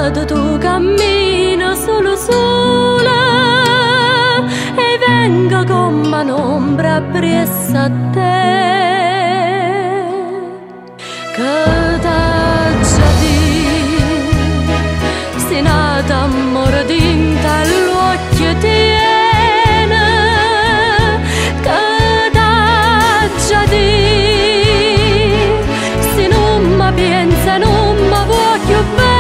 vedo tu cammino solo sola e vengo come un'ombra appresso a te. Che t'ha già detto, sei nata amore dinta all'occhio tiene. Che t'ha già detto, se non mi pensa non mi voglio bene.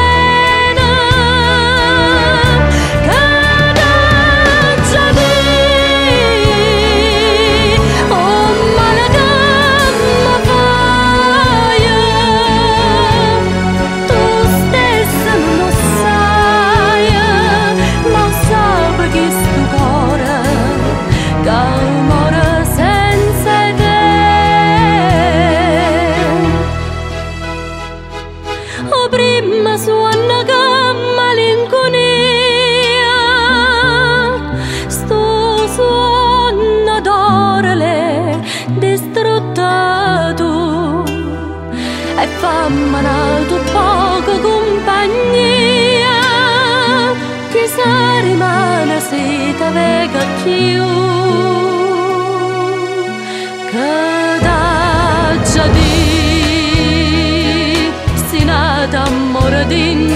Prima suona che malinconia, sto suono d'orele distrutta tu, e fammi tu poco compagnia, che se rimane se ti vega più. Che t'ha già detto, amore di